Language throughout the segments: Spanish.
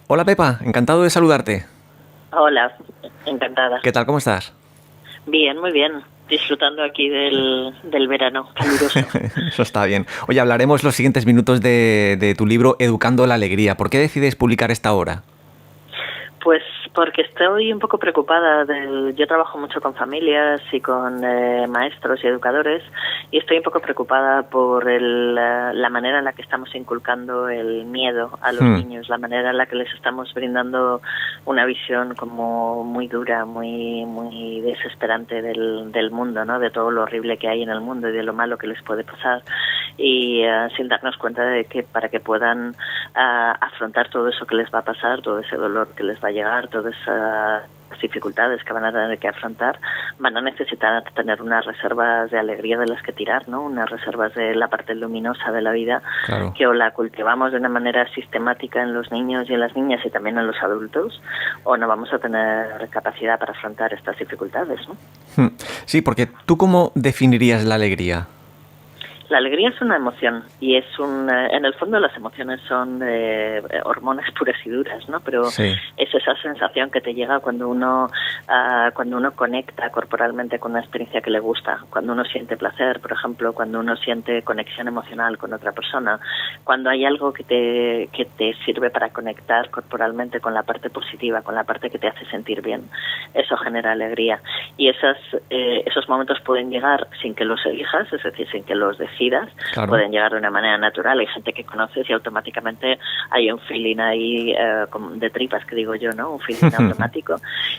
Hola Pepa, encantado de saludarte. Hola, encantada. ¿Qué tal? ¿Cómo estás? Bien, muy bien. Disfrutando aquí del verano caluroso. Eso está bien. Oye, hablaremos los siguientes minutos de tu libro Educando la Alegría. ¿Por qué decides publicar esta obra? Pues porque estoy un poco preocupada. Yo trabajo mucho con familias y con maestros y educadores y estoy un poco preocupada por la manera en la que estamos inculcando el miedo a los niños, la manera en la que les estamos brindando una visión como muy dura, muy desesperante del mundo, ¿no? De todo lo horrible que hay en el mundo y de lo malo que les puede pasar, y sin darnos cuenta de que para que puedan afrontar todo eso que les va a pasar, todo ese dolor que les va a llegar, todas esas dificultades que van a tener que afrontar, van a necesitar tener unas reservas de alegría de las que tirar, ¿no? Unas reservas de la parte luminosa de la vida, Claro. que o la cultivamos de una manera sistemática en los niños y en las niñas y también en los adultos, o no vamos a tener capacidad para afrontar estas dificultades, ¿no? Sí, porque ¿tú cómo definirías la alegría? La alegría es una emoción y en el fondo las emociones son hormonas puras y duras, ¿no? Pero Sí. es esa sensación que te llega cuando uno conecta corporalmente con una experiencia que le gusta, cuando uno siente placer, por ejemplo, cuando uno siente conexión emocional con otra persona, cuando hay algo que te sirve para conectar corporalmente con la parte positiva, con la parte que te hace sentir bien. Eso genera alegría y esos momentos pueden llegar sin que los elijas, es decir, sin que los decidas. Claro. Pueden llegar de una manera natural. Hay gente que conoces y automáticamente hay un feeling ahí de tripas, que digo yo, ¿no? Un feeling automático.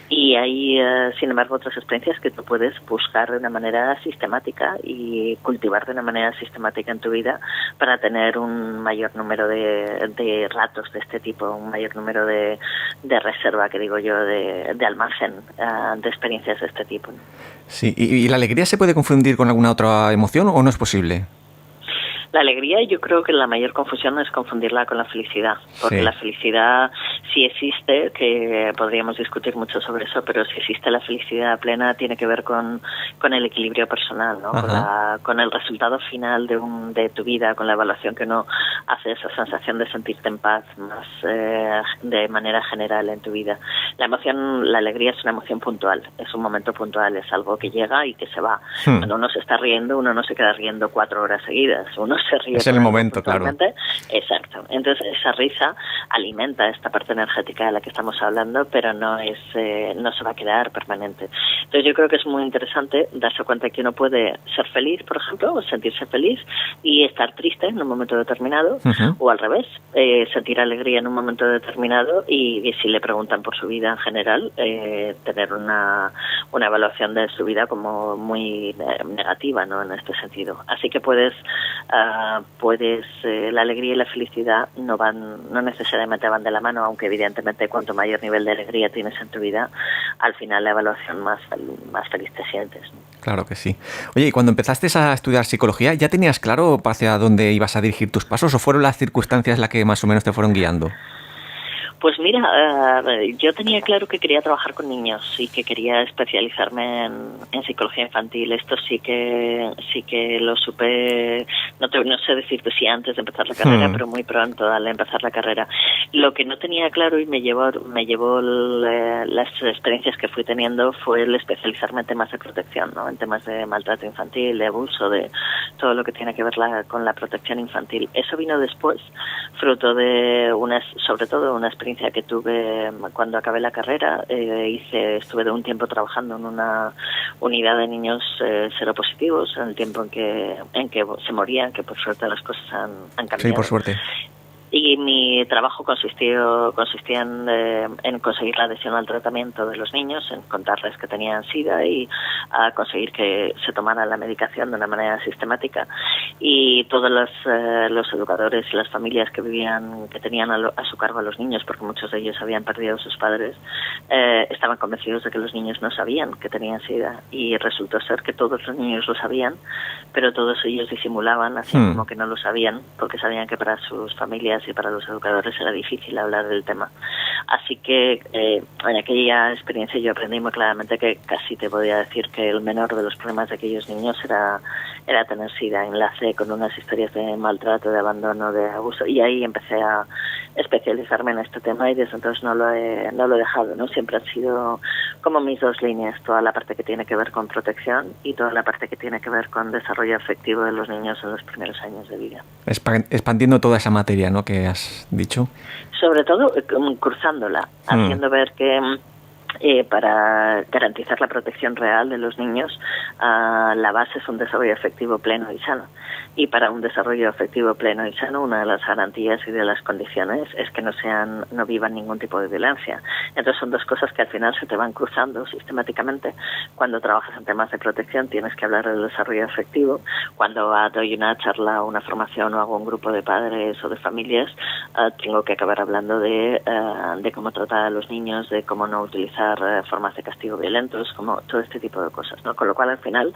Y hay, sin embargo, otras experiencias que tú puedes buscar de una manera sistemática y cultivar de una manera sistemática en tu vida para tener un mayor número de ratos de este tipo, un mayor número de reserva, que digo yo, de almacén de experiencias de este tipo, ¿no? Sí, ¿y la alegría se puede confundir con alguna otra emoción o no es posible? La alegría, yo creo que la mayor confusión es confundirla con la felicidad, porque sí. La felicidad sí existe, que podríamos discutir mucho sobre eso, pero si existe la felicidad plena tiene que ver con el equilibrio personal, ¿no? Con el resultado final de tu vida, con la evaluación que uno hace, esa sensación de sentirte en paz más de manera general en tu vida. La alegría es una emoción puntual, es un momento puntual, es algo que llega y que se va. Cuando uno se está riendo, uno no se queda riendo 4 horas seguidas, uno se ríe. Es el momento, claro. Exacto. Entonces esa risa alimenta esta parte energética de la que estamos hablando, pero no se va a quedar permanente. Entonces yo creo que es muy interesante darse cuenta que uno puede ser feliz, por ejemplo, o sentirse feliz y estar triste en un momento determinado, o al revés, sentir alegría en un momento determinado y si le preguntan por su vida en general, tener una evaluación de su vida como muy negativa, ¿no? En este sentido. Así que la alegría y la felicidad no necesariamente van de la mano, aunque evidentemente cuanto mayor nivel de alegría tienes en tu vida, al final la evaluación más feliz te sientes, ¿no? Claro que sí. Oye, ¿y cuando empezaste a estudiar psicología, ya tenías claro hacia dónde ibas a dirigir tus pasos o fueron las circunstancias las que más o menos te fueron guiando? Pues mira, yo tenía claro que quería trabajar con niños y que quería especializarme en psicología infantil. Esto sí que lo supe, no sé decirte si antes de empezar la carrera, pero muy pronto al empezar la carrera. Lo que no tenía claro y me llevó las experiencias que fui teniendo fue el especializarme en temas de protección, ¿no? En temas de maltrato infantil, de abuso, de todo lo que tiene que ver con la protección infantil. Eso vino después, fruto de sobre todo una experiencia que tuve cuando acabé la carrera. Estuve un tiempo trabajando en una unidad de niños seropositivos, en el tiempo en que se morían, que por suerte las cosas han cambiado. Sí, por suerte. Y mi trabajo consistía en conseguir la adhesión al tratamiento de los niños, en contarles que tenían SIDA y conseguir que se tomaran la medicación de una manera sistemática. Y todos los educadores y las familias que tenían a su cargo a los niños, porque muchos de ellos habían perdido a sus padres, estaban convencidos de que los niños no sabían que tenían SIDA. Y resultó ser que todos los niños lo sabían, pero todos ellos disimulaban, hacían como que no lo sabían, porque sabían que para sus familias y para los educadores era difícil hablar del tema. Así que en aquella experiencia yo aprendí muy claramente que casi te podía decir que el menor de los problemas de aquellos niños era tener SIDA. Enlacé con unas historias de maltrato, de abandono, de abuso, y ahí empecé a especializarme en este tema y desde entonces no lo he dejado, ¿no? Siempre han sido como mis dos líneas, toda la parte que tiene que ver con protección y toda la parte que tiene que ver con desarrollo afectivo de los niños en los primeros años de vida. Expandiendo toda esa materia, ¿no?, que has dicho. Sobre todo cruzándola, haciendo ver que para garantizar la protección real de los niños, la base es un desarrollo afectivo pleno y sano. Y para un desarrollo afectivo pleno y sano, una de las garantías y de las condiciones es que no vivan ningún tipo de violencia. Entonces son dos cosas que al final se te van cruzando sistemáticamente. Cuando trabajas en temas de protección tienes que hablar del desarrollo afectivo. Cuando doy una charla, una formación o hago un grupo de padres o de familias, tengo que acabar hablando de cómo tratar a los niños, de cómo no utilizar formas de castigo violentos, como todo este tipo de cosas, ¿no? Con lo cual al final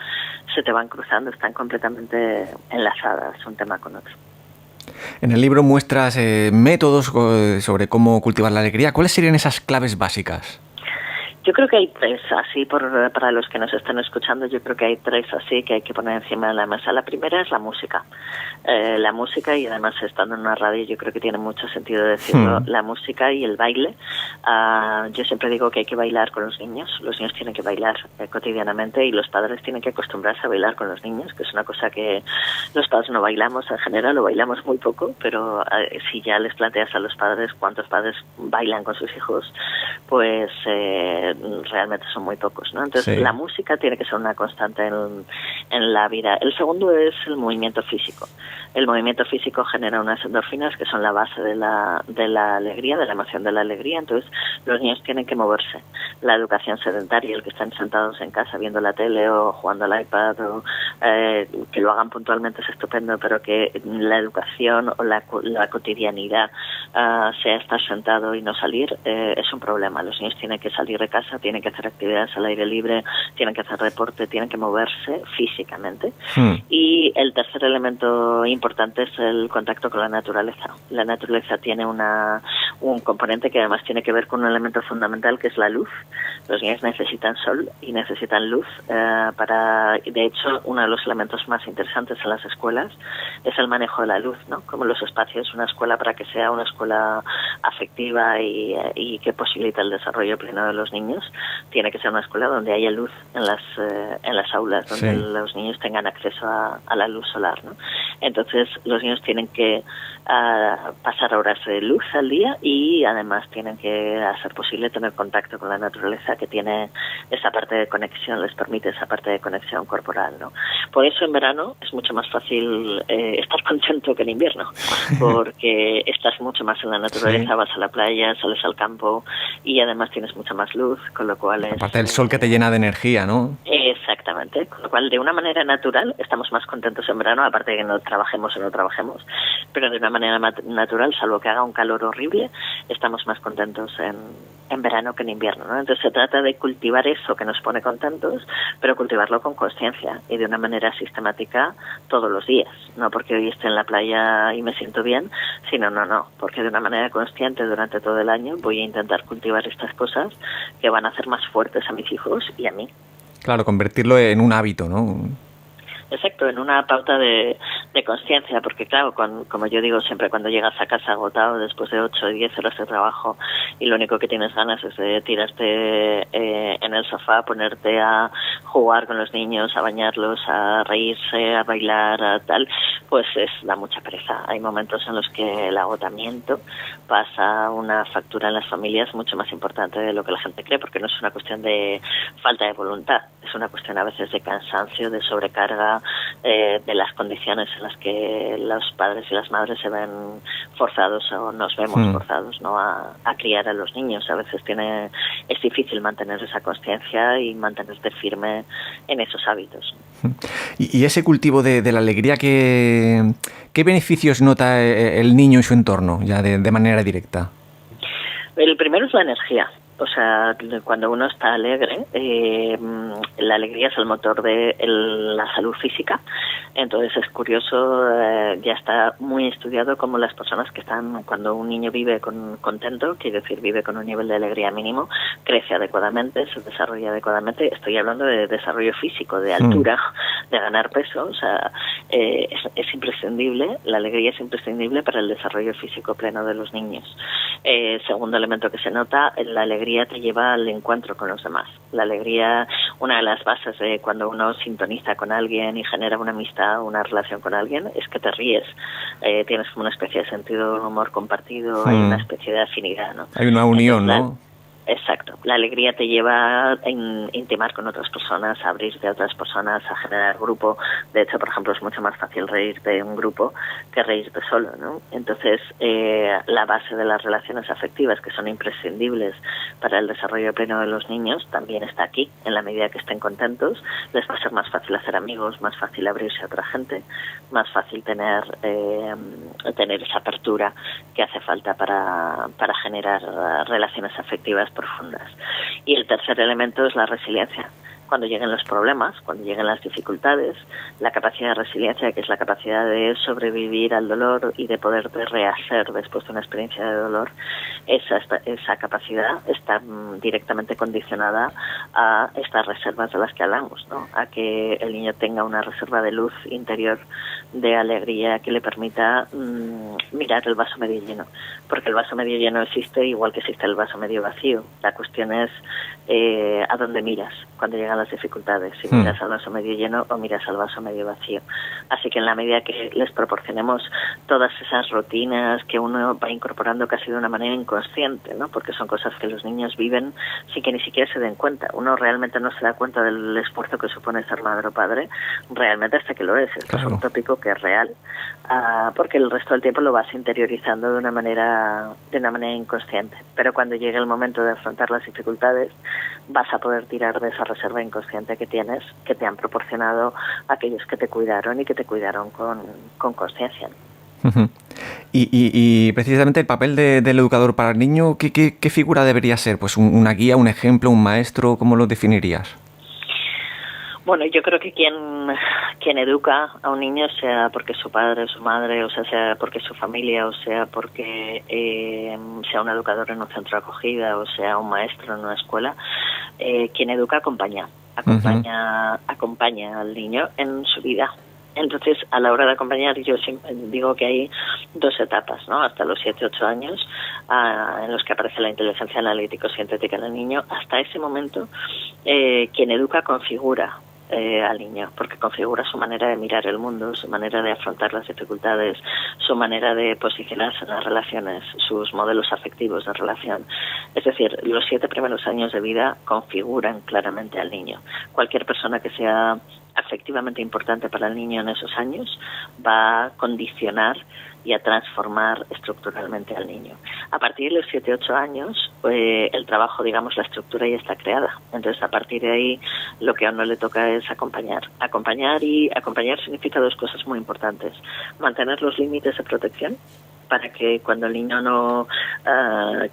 se te van cruzando, están completamente enlazadas un tema con otro. En el libro muestras métodos sobre cómo cultivar la alegría. ¿Cuáles serían esas claves básicas? Yo creo que hay tres, así para los que nos están escuchando, yo creo que hay tres así que hay que poner encima de la mesa. La primera es la música. La música, y además estando en una radio yo creo que tiene mucho sentido decirlo, la música y el baile. Yo siempre digo que hay que bailar con los niños tienen que bailar cotidianamente y los padres tienen que acostumbrarse a bailar con los niños, que es una cosa que los padres no bailamos en general, o bailamos muy poco, pero si ya les planteas a los padres cuántos padres bailan con sus hijos, pues realmente son muy pocos, ¿no? Entonces la música tiene que ser una constante en la vida. El segundo es el movimiento físico. El movimiento físico genera unas endorfinas que son la base de la alegría, de la emoción de la alegría. Entonces los niños tienen que moverse. La educación sedentaria, el que están sentados en casa viendo la tele o jugando al iPad, o que lo hagan puntualmente es estupendo, pero que la educación o la cotidianidad sea estar sentado y no salir, es un problema. Los niños tienen que salir de casa, tienen que hacer actividades al aire libre, tienen que hacer deporte, tienen que moverse físicamente. Y el tercer elemento importante es el contacto con la naturaleza. La naturaleza tiene un componente que además tiene que ver con un elemento fundamental, que es la luz. Los niños necesitan sol y necesitan luz de hecho, uno de los elementos más interesantes en las escuelas es el manejo de la luz, ¿no? Como los espacios, una escuela, para que sea una escuela afectiva y que posibilite el desarrollo pleno de los niños, tiene que ser una escuela donde haya luz en las aulas, donde los niños tengan acceso a la luz solar, ¿no? Entonces los niños tienen que pasar horas de luz al día y además tienen que hacer posible tener contacto con la naturaleza, que tiene esa parte de conexión, les permite esa parte de conexión corporal, ¿no? Por eso en verano es mucho más fácil estar contento que en invierno, porque estás mucho más en la naturaleza, vas a la playa, sales al campo y además tienes mucha más luz, con lo cual aparte del sol que te llena de energía, ¿no? Exactamente, con lo cual de una manera natural estamos más contentos en verano, aparte de que no trabajemos o no trabajemos, pero de una manera natural, salvo que haga un calor horrible, estamos más contentos en verano que en invierno, ¿no? Entonces se trata de cultivar eso que nos pone contentos, pero cultivarlo con consciencia y de una manera sistemática todos los días, no porque hoy esté en la playa y me siento bien, sino porque de una manera consciente durante todo el año voy a intentar cultivar estas cosas que van a hacer más fuertes a mis hijos y a mí. Claro, convertirlo en un hábito, ¿no? Exacto, en una pauta de consciencia, porque claro, como yo digo siempre, cuando llegas a casa agotado después de 8 o 10 horas de trabajo y lo único que tienes ganas es de tirarte en el sofá, ponerte a jugar con los niños, a bañarlos, a reírse, a bailar, a tal, pues da mucha pereza. Hay momentos en los que el agotamiento pasa una factura en las familias mucho más importante de lo que la gente cree, porque no es una cuestión de falta de voluntad, es una cuestión a veces de cansancio, de sobrecarga, de las condiciones en las que los padres y las madres se ven forzados o nos vemos forzados, ¿no?, a criar a los niños. A veces es difícil mantener esa consciencia y mantenerte firme en esos hábitos. Y ese cultivo de la alegría, ¿qué beneficios nota el niño y su entorno ya de manera directa? El primero es la energía. O sea, cuando uno está alegre, la alegría es el motor de la salud física. Entonces es curioso, ya está muy estudiado cómo las personas que están, cuando un niño vive contento, quiere decir vive con un nivel de alegría mínimo, crece adecuadamente, se desarrolla adecuadamente. Estoy hablando de desarrollo físico, de altura, de ganar peso. O sea, es imprescindible, la alegría es imprescindible para el desarrollo físico pleno de los niños. Segundo elemento que se nota, la alegría te lleva al encuentro con los demás. La alegría, una de las bases de cuando uno sintoniza con alguien y genera una amistad, una relación con alguien, es que te ríes. Tienes como una especie de sentido del humor compartido, hay una especie de afinidad, ¿no? Hay una unión, ¿no? Exacto. La alegría te lleva a intimar con otras personas, a abrirte a otras personas, a generar grupo. De hecho, por ejemplo, es mucho más fácil reírte de un grupo que reírte solo, ¿no? Entonces, la base de las relaciones afectivas, que son imprescindibles para el desarrollo pleno de los niños, también está aquí. En la medida que estén contentos, les va a ser más fácil hacer amigos, más fácil abrirse a otra gente, más fácil tener esa apertura que hace falta para generar relaciones afectivas profundas. Y el tercer elemento es la resiliencia. Cuando lleguen los problemas, cuando lleguen las dificultades, la capacidad de resiliencia, que es la capacidad de sobrevivir al dolor y de poderte rehacer después de una experiencia de dolor, esa capacidad está directamente condicionada a estas reservas de las que hablamos, ¿no? A que el niño tenga una reserva de luz interior, de alegría, que le permita mirar el vaso medio lleno, porque el vaso medio lleno existe igual que existe el vaso medio vacío. La cuestión es a dónde miras cuando llegan las dificultades, si miras al vaso medio lleno o miras al vaso medio vacío. Así que en la medida que les proporcionemos todas esas rutinas que uno va incorporando casi de una manera inconsciente, ¿no? Porque son cosas que los niños viven sin que ni siquiera se den cuenta. Uno realmente no se da cuenta del esfuerzo que supone ser madre o padre, realmente hasta que lo es. Esto es un tópico que es real, porque el resto del tiempo lo vas interiorizando de una manera inconsciente. Pero cuando llegue el momento de afrontar las dificultades, vas a poder tirar de esa reserva inconsciente que tienes, que te han proporcionado aquellos que te cuidaron y que te cuidaron con conciencia. Y precisamente el papel del educador para el niño, ¿qué figura debería ser? Pues una guía, un ejemplo, un maestro, ¿cómo lo definirías? Bueno, yo creo que quien educa a un niño, sea porque su padre o su madre, o sea porque su familia, o sea porque sea un educador en un centro de acogida, o sea un maestro en una escuela, quien educa acompaña al niño en su vida. Entonces, a la hora de acompañar, yo siempre digo que hay dos etapas, ¿no? Hasta los 7-8 años, en los que aparece la inteligencia analítico-sintética en el niño. Hasta ese momento, quien educa configura al niño, porque configura su manera de mirar el mundo, su manera de afrontar las dificultades, su manera de posicionarse en las relaciones, sus modelos afectivos de relación. Es decir, los 7 primeros años de vida configuran claramente al niño. Cualquier persona que sea afectivamente importante para el niño en esos años va a condicionar y a transformar estructuralmente al niño. A partir de los 7-8 años, el trabajo, digamos, la estructura ya está creada. Entonces, a partir de ahí, lo que a uno le toca es acompañar. Acompañar significa dos cosas muy importantes. Mantener los límites de protección, para que cuando el niño no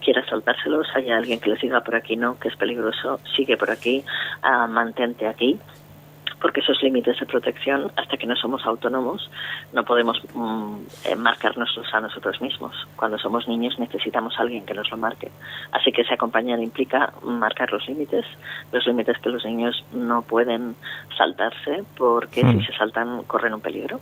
quiera saltárselos, haya alguien que les diga por aquí no, que es peligroso, sigue por aquí, mantente aquí. Porque esos límites de protección, hasta que no somos autónomos, no podemos marcárnoslos a nosotros mismos. Cuando somos niños necesitamos a alguien que nos lo marque. Así que ese acompañar implica marcar los límites que los niños no pueden saltarse, porque si se saltan corren un peligro.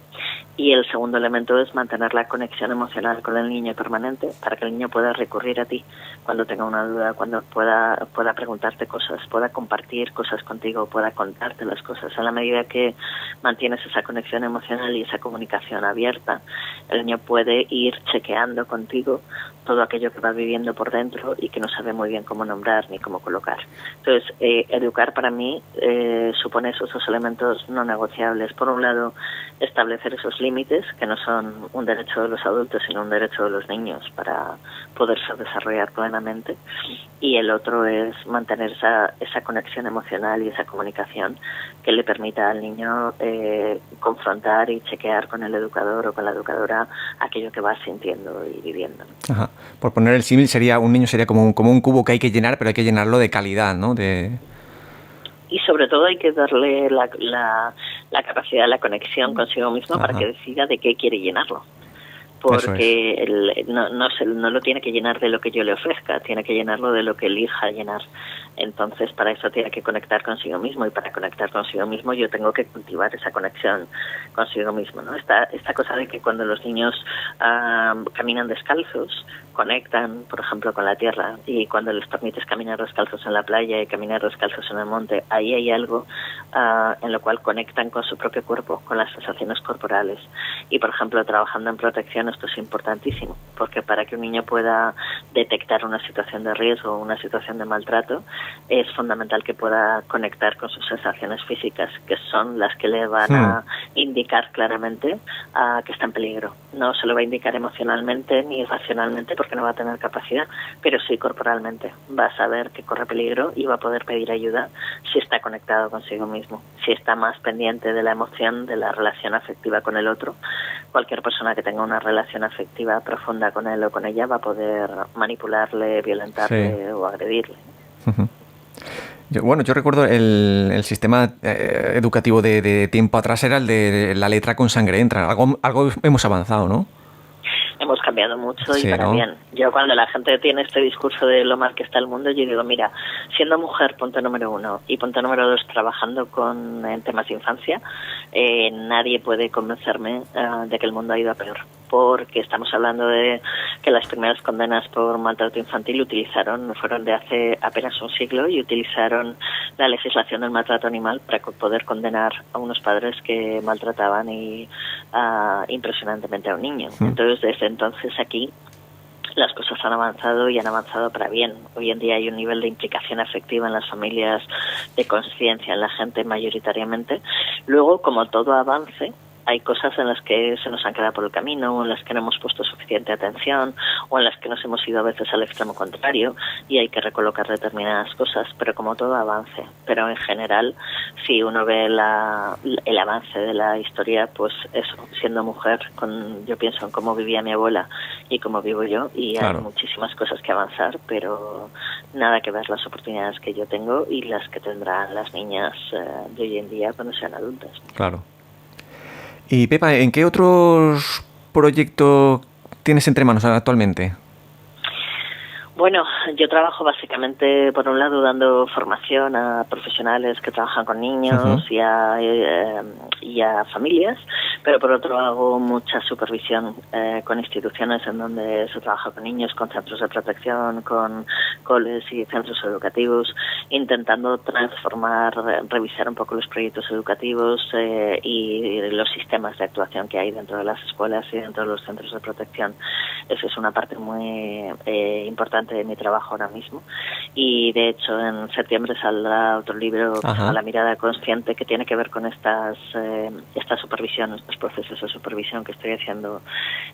Y el segundo elemento es mantener la conexión emocional con el niño permanente, para que el niño pueda recurrir a ti cuando tenga una duda, cuando pueda preguntarte cosas, pueda compartir cosas contigo, pueda contarte las cosas. En la medida que mantienes esa conexión emocional y esa comunicación abierta, el niño puede ir chequeando contigo todo aquello que va viviendo por dentro y que no sabe muy bien cómo nombrar ni cómo colocar. Entonces, educar para mí supone esos dos elementos no negociables. Por un lado, establecer esos límites, que no son un derecho de los adultos, sino un derecho de los niños para poderse desarrollar plenamente. Y el otro es mantener esa conexión emocional y esa comunicación que le permita al niño confrontar y chequear con el educador o con la educadora aquello que va sintiendo y viviendo. Ajá. Por poner el símil, un niño sería como un cubo que hay que llenar, pero hay que llenarlo de calidad, ¿no? Y sobre todo hay que darle la capacidad, la conexión consigo mismo para que decida de qué quiere llenarlo. porque no lo tiene que llenar de lo que yo le ofrezca, tiene que llenarlo de lo que elija llenar. Entonces, para eso tiene que conectar consigo mismo, y para conectar consigo mismo yo tengo que cultivar esa conexión consigo mismo, ¿no? Esta cosa de que cuando los niños caminan descalzos, conectan, por ejemplo, con la tierra, y cuando les permites caminar descalzos en la playa y caminar descalzos en el monte, ahí hay algo en lo cual conectan con su propio cuerpo, con las sensaciones corporales. Y, por ejemplo, trabajando en protección, esto es importantísimo, porque para que un niño pueda detectar una situación de riesgo o una situación de maltrato, es fundamental que pueda conectar con sus sensaciones físicas, que son las que le van a indicar claramente que está en peligro. No se lo va a indicar emocionalmente ni racionalmente, porque no va a tener capacidad, pero sí corporalmente. Va a saber que corre peligro y va a poder pedir ayuda si está conectado consigo mismo, si está más pendiente de la emoción, de la relación afectiva con el otro. Cualquier persona que tenga una relación afectiva profunda con él o con ella va a poder manipularle, violentarle o agredirle. Yo recuerdo el sistema educativo de tiempo atrás era el de la letra con sangre entra. Algo hemos avanzado, ¿no? Hemos cambiado mucho y para ¿no? bien. Yo, cuando la gente tiene este discurso de lo mal que está el mundo, yo digo, mira, siendo mujer, punto número 1, y punto número 2, trabajando en temas de infancia, nadie puede convencerme de que el mundo ha ido a peor, porque estamos hablando de que las primeras condenas por maltrato infantil fueron de hace apenas un siglo, y utilizaron la legislación del maltrato animal para poder condenar a unos padres que maltrataban impresionantemente a un niño. Entonces, desde entonces aquí las cosas han avanzado, y han avanzado para bien. Hoy en día hay un nivel de implicación afectiva en las familias, de conciencia en la gente mayoritariamente. Luego, como todo avance, hay cosas en las que se nos han quedado por el camino, o en las que no hemos puesto suficiente atención, o en las que nos hemos ido a veces al extremo contrario, y hay que recolocar determinadas cosas, pero como todo avance. Pero en general, si uno ve el avance de la historia, pues eso, siendo mujer, yo pienso en cómo vivía mi abuela y cómo vivo yo, y claro, hay muchísimas cosas que avanzar, pero nada que ver las oportunidades que yo tengo y las que tendrán las niñas de hoy en día cuando sean adultas. Claro. Y Pepa, ¿en qué otros proyectos tienes entre manos actualmente? Bueno, yo trabajo básicamente, por un lado, dando formación a profesionales que trabajan con niños y a familias, pero por otro hago mucha supervisión con instituciones en donde se trabaja con niños, con centros de protección, con coles y centros educativos, intentando transformar, revisar un poco los proyectos educativos y los sistemas de actuación que hay dentro de las escuelas y dentro de los centros de protección. Esa es una parte muy importante de mi trabajo ahora mismo, y de hecho en septiembre saldrá otro libro, La mirada consciente, que tiene que ver con esta supervisión, estos procesos de supervisión que estoy haciendo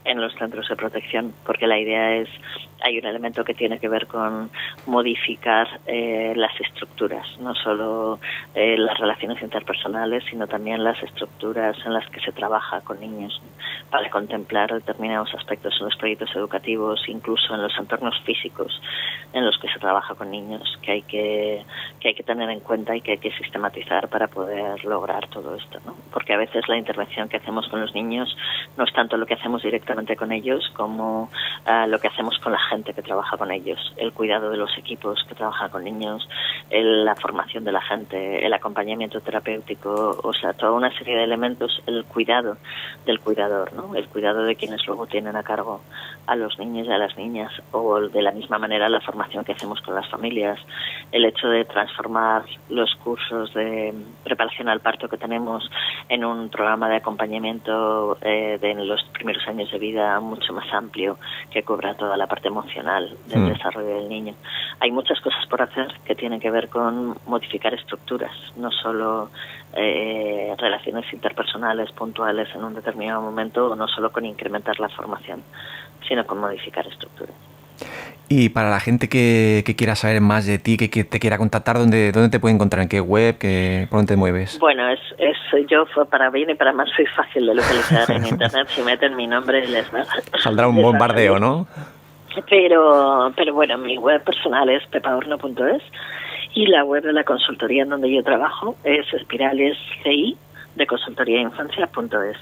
en los centros de protección, porque la idea es, hay un elemento que tiene que ver con modificar las estructuras, no solo las relaciones interpersonales, sino también las estructuras en las que se trabaja con niños, para contemplar determinados aspectos en los proyectos educativos, incluso en los entornos físicos en los que se trabaja con niños, que hay que tener en cuenta y que hay que sistematizar para poder lograr todo esto, ¿no? Porque a veces la intervención que hacemos con los niños no es tanto lo que hacemos directamente con ellos como lo que hacemos con la gente que trabaja con ellos, el cuidado de los equipos que trabajan con niños, la formación de la gente, el acompañamiento terapéutico, o sea, toda una serie de elementos, el cuidado del cuidador, ¿no? El cuidado de quienes luego tienen a cargo a los niños y a las niñas, o de la misma manera la formación que hacemos con las familias, el hecho de transformar los cursos de preparación al parto que tenemos en un programa de acompañamiento de los primeros años de vida mucho más amplio, que cubra toda la parte emocional del desarrollo del niño. Hay muchas cosas por hacer que tienen que ver con modificar estructuras, no solo relaciones interpersonales puntuales en un determinado momento, o no solo con incrementar la formación, sino con modificar estructuras. Y para la gente que quiera saber más de ti, que te quiera contactar, ¿dónde te puede encontrar? ¿En qué web? ¿Por dónde te mueves? Bueno, yo para bien y para mal soy fácil de localizar en internet. Si meten mi nombre les va. Saldrá un bombardeo, ¿no? Pero bueno, mi web personal es pepahorno.es, y la web de la consultoría en donde yo trabajo es espiralesci de consultoriainfancia.es.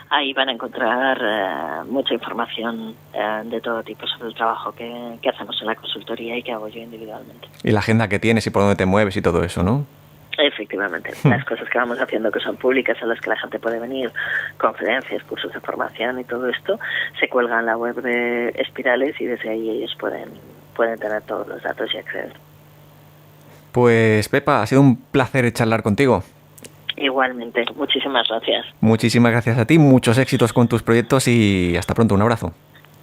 Ahí van a encontrar mucha información de todo tipo sobre el trabajo que hacemos en la consultoría y que hago yo individualmente. Y la agenda que tienes y por dónde te mueves y todo eso, ¿no? Efectivamente, las cosas que vamos haciendo que son públicas, a las que la gente puede venir, conferencias, cursos de formación y todo esto, se cuelga en la web de Espirales y desde ahí ellos pueden tener todos los datos y acceder. Pues Pepa, ha sido un placer charlar contigo. Igualmente, muchísimas gracias. Muchísimas gracias a ti, muchos éxitos con tus proyectos y hasta pronto, un abrazo.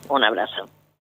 Un abrazo.